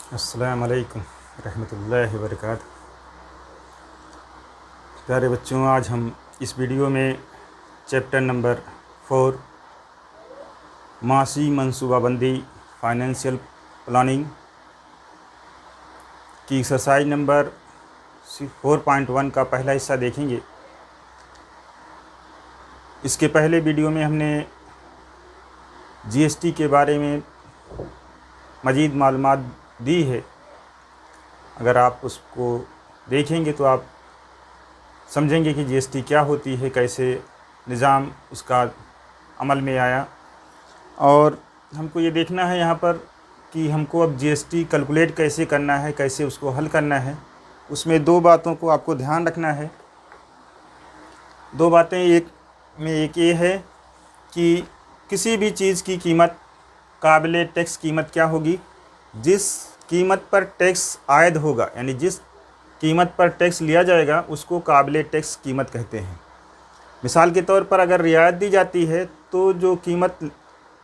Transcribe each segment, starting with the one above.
अस्सलाम वालेकुम रहमतुल्लाहि व बरकातहू। प्यारे बच्चों, आज हम इस वीडियो में चैप्टर नंबर 4 मासी मनसूबाबंदी फाइनेंशियल प्लानिंग की एक्सरसाइज नंबर 4.1 का पहला हिस्सा देखेंगे। इसके पहले वीडियो में हमने जीएसटी के बारे में मज़ीद मालूमात दी है। अगर आप उसको देखेंगे तो आप समझेंगे कि जीएसटी क्या होती है, कैसे निज़ाम उसका अमल में आया। और हमको ये देखना है यहाँ पर कि हमको अब जीएसटी कैलकुलेट कैसे करना है, कैसे उसको हल करना है। उसमें दो बातों को आपको ध्यान रखना है। दो बातें, एक ये है कि किसी भी चीज़ की कीमत काबिले टैक्स कीमत क्या होगी, जिस कीमत पर टैक्स आयद होगा, यानी जिस कीमत पर टैक्स लिया जाएगा उसको काबिले टैक्स कीमत कहते हैं। मिसाल के तौर पर अगर रियायत दी जाती है तो जो कीमत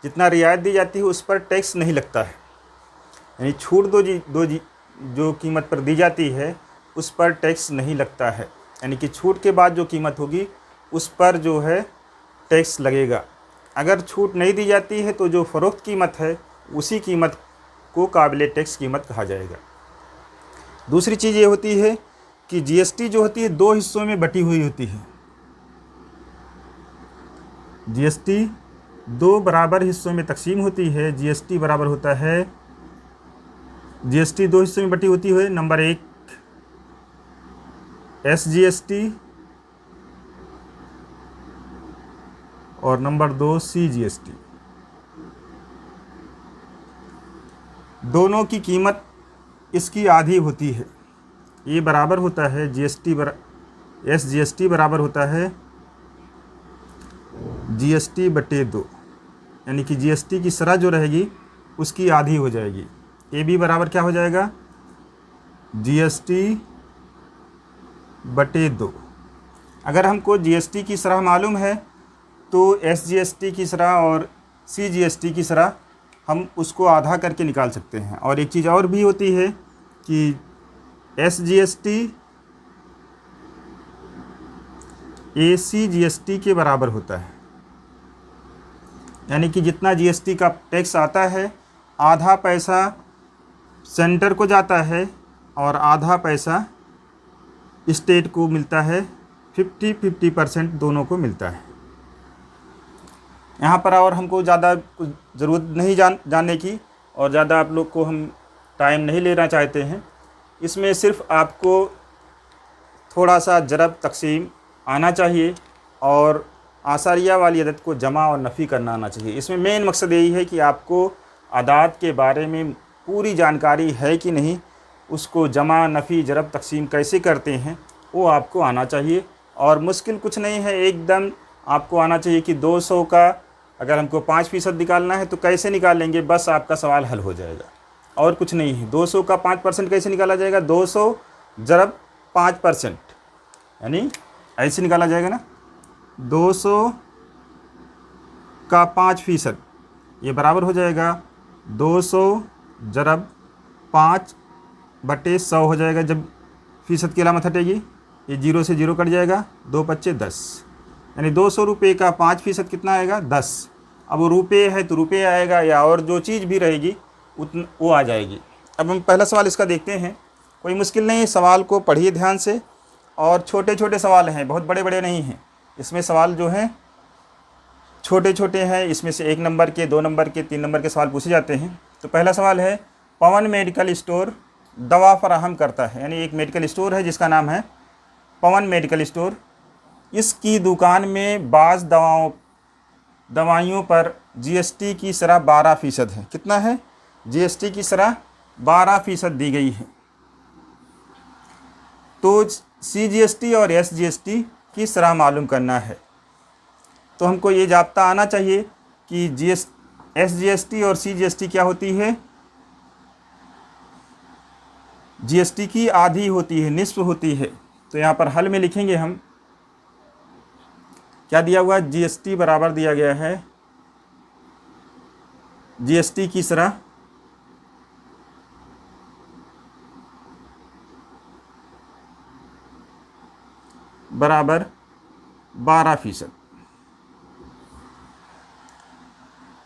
जितना रियायत दी जाती है उस पर टैक्स नहीं लगता है, यानी छूट जो कीमत पर दी जाती है उस पर टैक्स नहीं लगता है, यानी कि छूट के बाद जो कीमत होगी उस पर जो है टैक्स लगेगा। अगर छूट नहीं दी जाती है तो जो फ़रोख्त कीमत है उसी कीमत को काबिले टैक्स कीमत कहा जाएगा। दूसरी चीज़ ये होती है कि जीएसटी जो होती है दो हिस्सों में बटी हुई होती है। जीएसटी दो बराबर हिस्सों में तकसीम होती है। जीएसटी बराबर होता है, जीएसटी दो हिस्सों में बटी होती है। नंबर 1 एसजीएसटी और नंबर 2 सीजीएसटी। दोनों की कीमत इसकी आधी होती है। ये बराबर होता है एसजीएसटी बराबर होता है जीएसटी बटे 2, यानी कि जीएसटी की शरह जो रहेगी उसकी आधी हो जाएगी। ए बी बराबर क्या हो जाएगा, जीएसटी बटे 2। अगर हमको जीएसटी की शरह मालूम है तो एसजीएसटी की शरह और सीजीएसटी की शरह हम उसको आधा करके निकाल सकते हैं। और एक चीज़ और भी होती है कि एसजीएसटी एसीजीएसटी के बराबर होता है, यानी कि जितना जीएसटी का टैक्स आता है आधा पैसा सेंटर को जाता है और आधा पैसा स्टेट को मिलता है। 50-50% दोनों को मिलता है। यहाँ पर और हमको ज़्यादा कुछ ज़रूरत नहीं जानने की, और ज़्यादा आप लोग को हम टाइम नहीं लेना चाहते हैं। इसमें सिर्फ आपको थोड़ा सा ज़रब तकसीम आना चाहिए और आसारिया वाली अदद को जमा और नफ़ी करना आना चाहिए। इसमें मेन मकसद यही है कि आपको अदाद के बारे में पूरी जानकारी है कि नहीं, उसको जमा नफ़ी ज़रब तकसीम कैसे करते हैं वो आपको आना चाहिए। और मुश्किल कुछ नहीं है, एकदम आपको आना चाहिए कि 200 का अगर हमको 5% निकालना है तो कैसे निकालेंगे, बस आपका सवाल हल हो जाएगा और कुछ नहीं है। 200 का 5% कैसे निकाला जाएगा, 200 ज़रब 5%, यानी ऐसे निकाला जाएगा ना, 200 का 5%, ये बराबर हो जाएगा 200 ज़रब 5/100 हो जाएगा। जब फ़ीसद की अलामत हटेगी ये 0 से 0 कट जाएगा, 2 पच्चे 10, यानी 200 रुपये का 5% कितना आएगा, 10। अब वो रुपये है तो रुपये आएगा, या और जो चीज़ भी रहेगी वो आ जाएगी। अब हम पहला सवाल इसका देखते हैं। कोई मुश्किल नहीं, सवाल को पढ़िए ध्यान से, और छोटे छोटे सवाल हैं, बहुत बड़े बड़े नहीं हैं। इसमें सवाल जो हैं छोटे छोटे हैं। इसमें से 1 नंबर के, 2 नंबर के, 3 नंबर के सवाल पूछे जाते हैं। तो पहला सवाल है, पवन मेडिकल स्टोर दवा फराहम करता है, यानी एक मेडिकल स्टोर है जिसका नाम है पवन मेडिकल स्टोर। इसकी दुकान में बाज़ दवाइयों पर जीएसटी की शरह 12% है। कितना है, जीएसटी की शरह 12% दी गई है। तो सीजीएसटी और एसजीएसटी की शरह मालूम करना है। तो हमको ये जाब्ता आना चाहिए कि एसजीएसटी और सीजीएसटी क्या होती है, जीएसटी की आधी होती है, निस्फ होती है। तो यहाँ पर हल में लिखेंगे हम, क्या दिया हुआ है, जीएसटी बराबर दिया गया है जीएसटी की शरह बराबर 12%।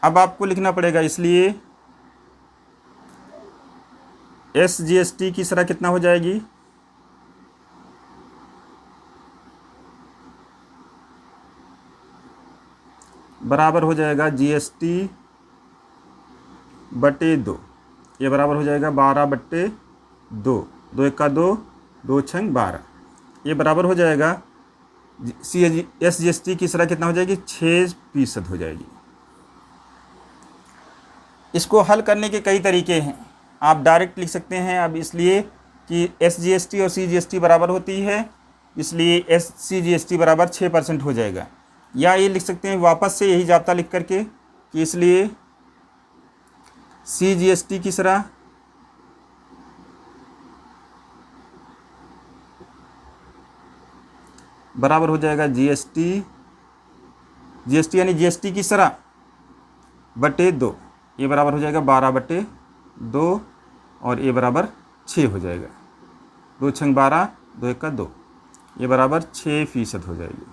अब आपको लिखना पड़ेगा, इसलिए SGST की शरह कितना हो जाएगी, बराबर हो जाएगा GST बटे 2। ये बराबर हो जाएगा 12/2, 2 एक का 2, 2 छंग 12। ये बराबर हो जाएगा SGST की शरह कितना हो जाएगी, 6% हो जाएगी। इसको हल करने के कई तरीके हैं, आप डायरेक्ट लिख सकते हैं। अब इसलिए कि SGST और CGST बराबर होती है, इसलिए CGST बराबर 6% हो जाएगा। या ये लिख सकते हैं वापस से यही जाब्ता लिख करके कि इसलिए CGST की शरह बराबर हो जाएगा GST यानी GST की शरह बटे 2। ये बराबर हो जाएगा 12/2 और ये बराबर 6 हो जाएगा। 2 छंग 12, 2 एक का 2, ये बराबर 6% हो जाएगी।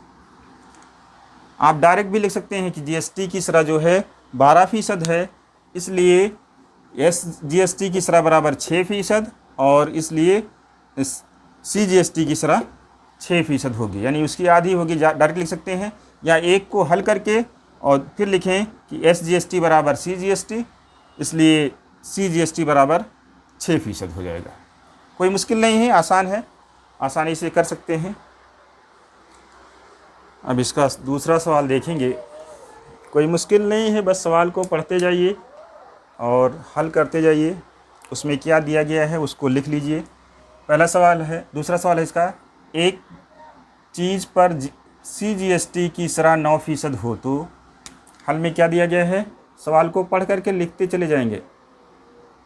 आप डायरेक्ट भी लिख सकते हैं कि GST की शरह जो है 12% है, इसलिए SGST की शरह बराबर 6% और इसलिए CGST की शरह 6% होगी, यानी उसकी आधी होगी। डायरेक्ट लिख सकते हैं या एक को हल करके और फिर लिखें कि SGST बराबर CGST, इसलिए CGST बराबर 6% हो जाएगा। कोई मुश्किल नहीं है, आसान है, आसानी से कर सकते हैं। अब इसका दूसरा सवाल देखेंगे। कोई मुश्किल नहीं है, बस सवाल को पढ़ते जाइए और हल करते जाइए। उसमें क्या दिया गया है उसको लिख लीजिए। पहला सवाल है, दूसरा सवाल है इसका, एक चीज़ पर CGST की शरह 9% हो तो हल में क्या दिया गया है, सवाल को पढ़ करके लिखते चले जाएंगे।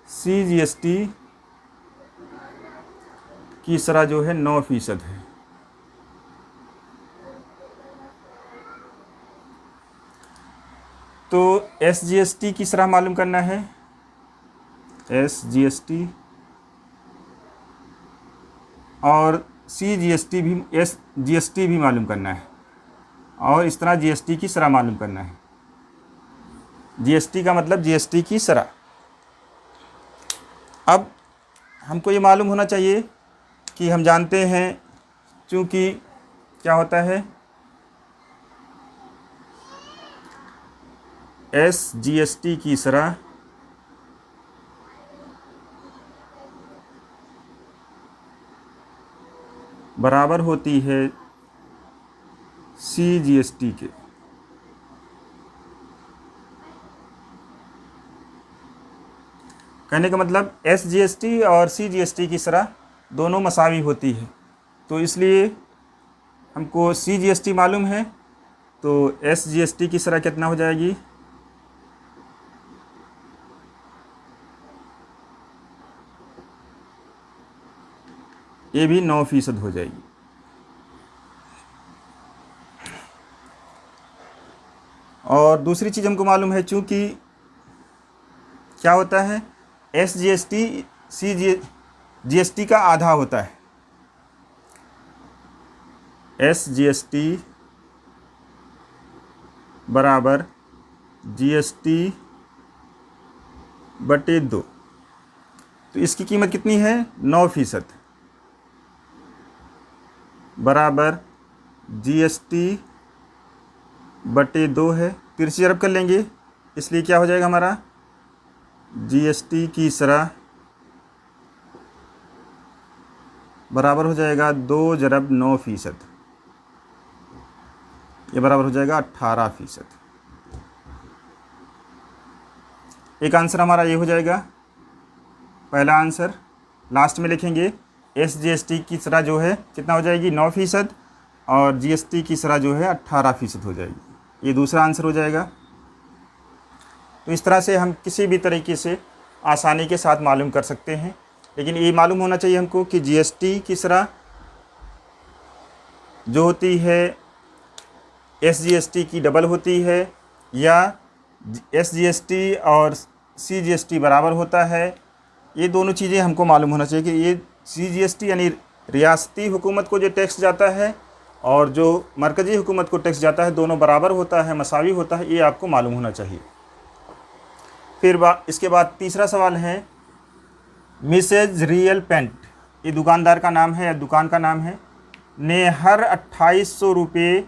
CGST की शरह जो है 9% है, तो SGST की शरह मालूम करना है। SGST और SGST भी मालूम करना है और इस तरह GST की शरह मालूम करना है। GST का मतलब GST की शरह। अब हमको ये मालूम होना चाहिए कि हम जानते हैं, चूँकि क्या होता है, SGST की शरह बराबर होती है CGST के। कहने का मतलब SGST और CGST की शरह दोनों मसावी होती है, तो इसलिए हमको CGST मालूम है, तो SGST की शरह कितना हो जाएगी, ये भी 9% हो जाएगी। और दूसरी चीज़ हमको मालूम है, चूँकि क्या होता है, SGST GST का आधा होता है। SGST बराबर GST बटे 2, तो इसकी कीमत कितनी है, 9% बराबर GST बटे 2 है। फिर से जरब कर लेंगे, इसलिए क्या हो जाएगा हमारा, GST की शरह बराबर हो जाएगा 2 × 9%, ये बराबर हो जाएगा 18%। एक आंसर हमारा ये हो जाएगा, पहला आंसर। लास्ट में लिखेंगे SGST की शरह जो है कितना हो जाएगी, 9% और GST की शरह जो है 18% हो जाएगी। ये दूसरा आंसर हो जाएगा। तो इस तरह से हम किसी भी तरीके से आसानी के साथ मालूम कर सकते हैं, लेकिन ये मालूम होना चाहिए हमको कि GST की शरह जो होती है SGST की डबल होती है या SGST और CGST बराबर होता है। ये दोनों चीज़ें हमको मालूम होना चाहिए कि ये CGST यानी रियासती हुकूमत को जो टैक्स जाता है, और जो मरकज़ी हुकूमत को टैक्स जाता है दोनों बराबर होता है, मसावी होता है, ये आपको मालूम होना चाहिए। फिर इसके बाद तीसरा सवाल है मिसेज रियल पेंट, ये दुकानदार का नाम है या दुकान का नाम है, ने हर 2800 रुपये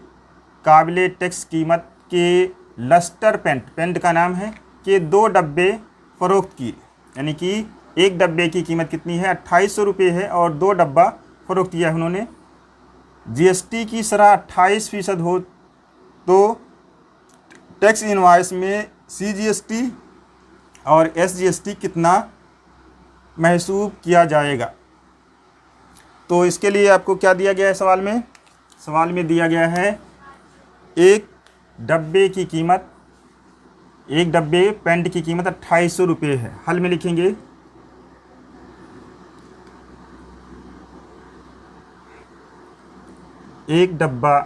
काबिल टैक्स कीमत के लस्टर पेंट, पेंट का नाम है, के 2 डब्बे फ़रोख्त किए। यानी कि एक डब्बे की कीमत कितनी है, 2800 रुपये है और 2 डब्बा फ़रोख्त किया है उन्होंने। जीएसटी की शरह 28% हो तो टैक्स इनवॉइस में सीजीएसटी और एसजीएसटी कितना महसूब किया जाएगा। तो इसके लिए आपको क्या दिया गया है सवाल में? सवाल में दिया गया है एक डब्बे की कीमत, एक डब्बे पेंट की कीमत 2800 रुपये है। हल में लिखेंगे एक डब्बा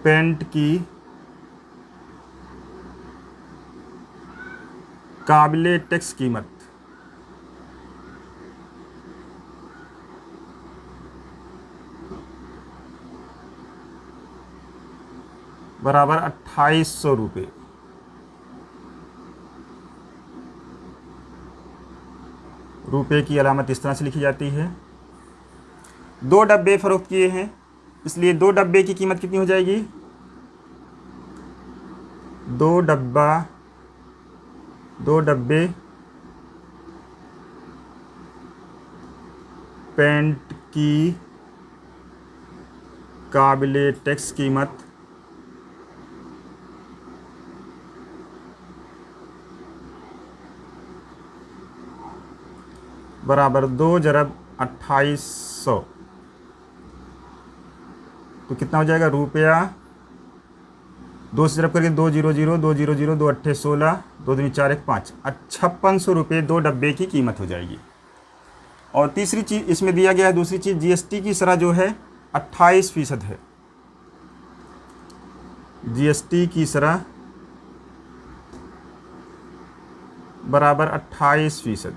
पेंट की काबिले टैक्स कीमत बराबर 2800 रुपये। रुपये की अलामत इस तरह से लिखी जाती है। 2 डब्बे फ़रोख्त किए हैं, इसलिए 2 डब्बे की कीमत कितनी हो जाएगी? 2 डब्बे पेंट की काबिले टैक्स कीमत बराबर 2 × 2800, तो कितना हो जाएगा? रुपया 2 से ज़रब करके 2 0 0 2 0 0 2 8 16 2 दूनी 4 1 5 5600 रुपये 2 डब्बे की कीमत हो जाएगी। और तीसरी चीज़ इसमें दिया गया है, दूसरी चीज़ जीएसटी की शरह जो है 28% है। जीएसटी की शरह बराबर 28%।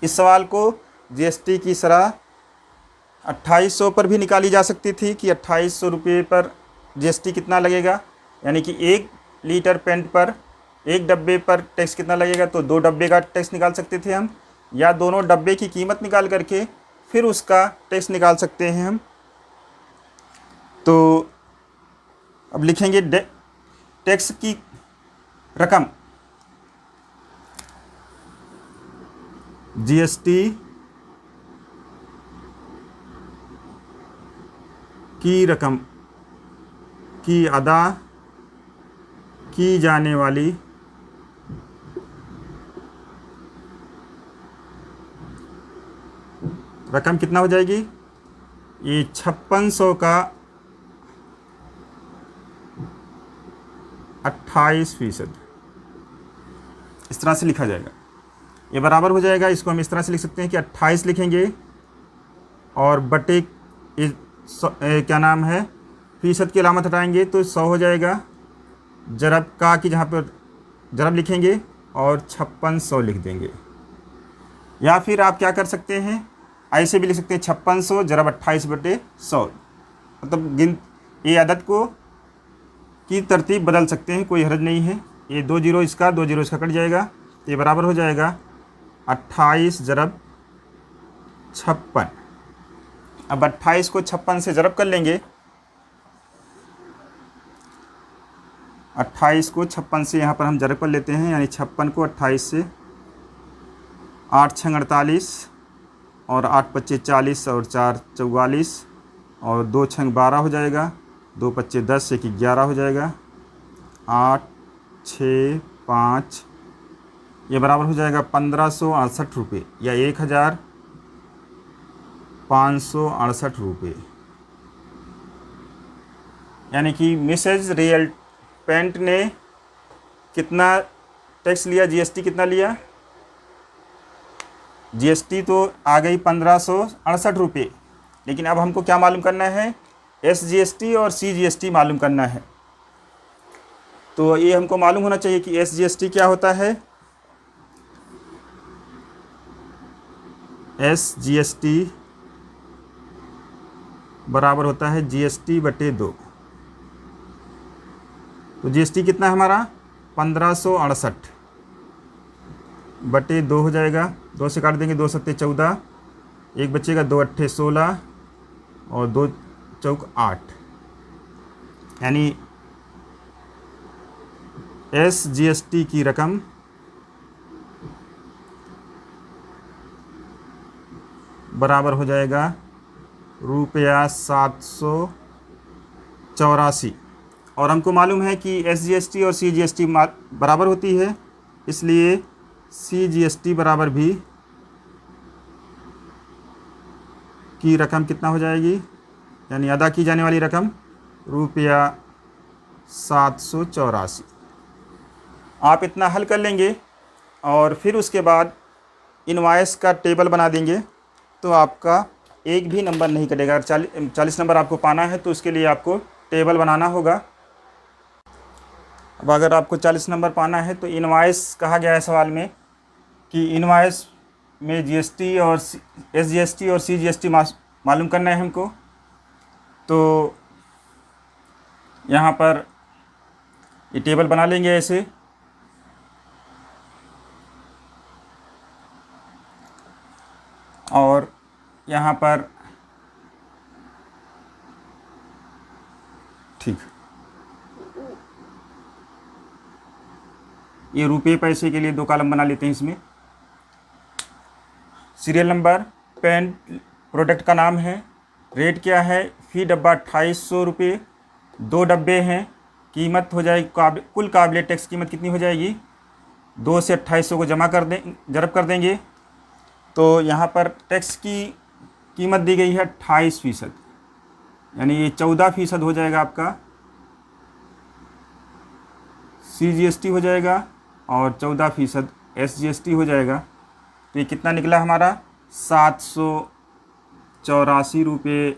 इस सवाल को जीएसटी की शरह 2800 पर भी निकाली जा सकती थी कि 2800 रुपये पर जीएसटी कितना लगेगा, यानी कि 1 लीटर पेंट पर 1 डब्बे पर टैक्स कितना लगेगा, तो 2 डब्बे का टैक्स निकाल सकते थे हम, या दोनों डब्बे की कीमत निकाल करके फिर उसका टैक्स निकाल सकते हैं हम। तो अब लिखेंगे टैक्स की रकम, जीएसटी की रकम की अदा की जाने वाली रकम कितना हो जाएगी? ये 5600 का 28%, इस तरह से लिखा जाएगा। ये बराबर हो जाएगा, इसको हम इस तरह से लिख सकते हैं कि 28 लिखेंगे और बटे क्या नाम है फीसद की अलामत हटाएंगे तो 100 हो जाएगा। ज़रब का कि जहाँ पर ज़रब लिखेंगे और 5600 लिख देंगे। या फिर आप क्या कर सकते हैं, ऐसे भी लिख सकते हैं 5600 ज़रब 28/100, मतलब ये अदद को की तरतीब बदल सकते हैं, कोई हर्ज नहीं है। ये 2 0 इसका 2 0 इसका कट जाएगा, तो ये बराबर हो जाएगा 28 ज़रब 56। अब 28 को 56 से ज़रब कर लेंगे, 28 को 56 से यहाँ पर हम ज़रब कर लेते हैं, यानी 56 को 28 से 8 6 48 और 8 5 40 और 4 44 और 2 6 12 हो जाएगा, 2 5 10 1 11 हो जाएगा, 8 6 5, ये बराबर हो जाएगा 1568 रुपये या 1568 रुपये। यानी कि मिसेज रियल पेंट ने कितना टैक्स लिया, जीएसटी कितना लिया? जीएसटी तो आ गई 1568 रुपये, लेकिन अब हमको क्या मालूम करना है? एसजीएसटी और सीजीएसटी मालूम करना है। तो ये हमको मालूम होना चाहिए कि एसजीएसटी क्या होता है। SGST बराबर होता है GST बटे 2। तो GST कितना है हमारा 1568 बटे 2 हो जाएगा। 2 से काट देंगे, 2 सत्ते 14, एक बचेगा, 2 अट्ठे 16 और 2 चौक 8, यानी SGST की रकम बराबर हो जाएगा रुपया 784। और हमको मालूम है कि SGST और CGST बराबर होती है, इसलिए CGST बराबर भी की रकम कितना हो जाएगी, यानी अदा की जाने वाली रकम रुपया 784। आप इतना हल कर लेंगे और फिर उसके बाद इनवॉइस का टेबल बना देंगे तो आपका एक भी नंबर नहीं कटेगा। 40 नंबर आपको पाना है तो उसके लिए आपको टेबल बनाना होगा। अब अगर आपको 40 नंबर पाना है तो इनवॉइस कहा गया है सवाल में कि इनवॉइस में GST और SGST और CGST मालूम करना है हमको। तो यहाँ पर ये टेबल बना लेंगे ऐसे, और यहाँ पर ठीक ये रुपये पैसे के लिए 2 कॉलम बना लेते हैं इसमें। सीरियल नंबर, पेन प्रोडक्ट का नाम है, रेट क्या है, फ़ी डब्बा 2800 रुपये, 2 डब्बे हैं, कीमत हो जाएगी कुल काबिल टैक्स कीमत कितनी हो जाएगी, 2 से 2800 को जरब कर देंगे तो यहाँ पर टैक्स की कीमत दी गई है 28%, यानी ये 14% हो जाएगा आपका। CGST हो जाएगा और 14% SGST हो जाएगा। तो ये कितना निकला हमारा 784 रुपये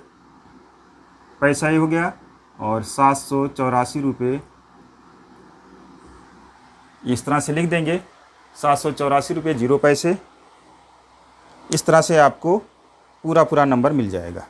पैसा ही हो गया, और 784 रुपये इस तरह से लिख देंगे, 784 रुपये 0 पैसे। इस तरह से आपको पूरा नंबर मिल जाएगा।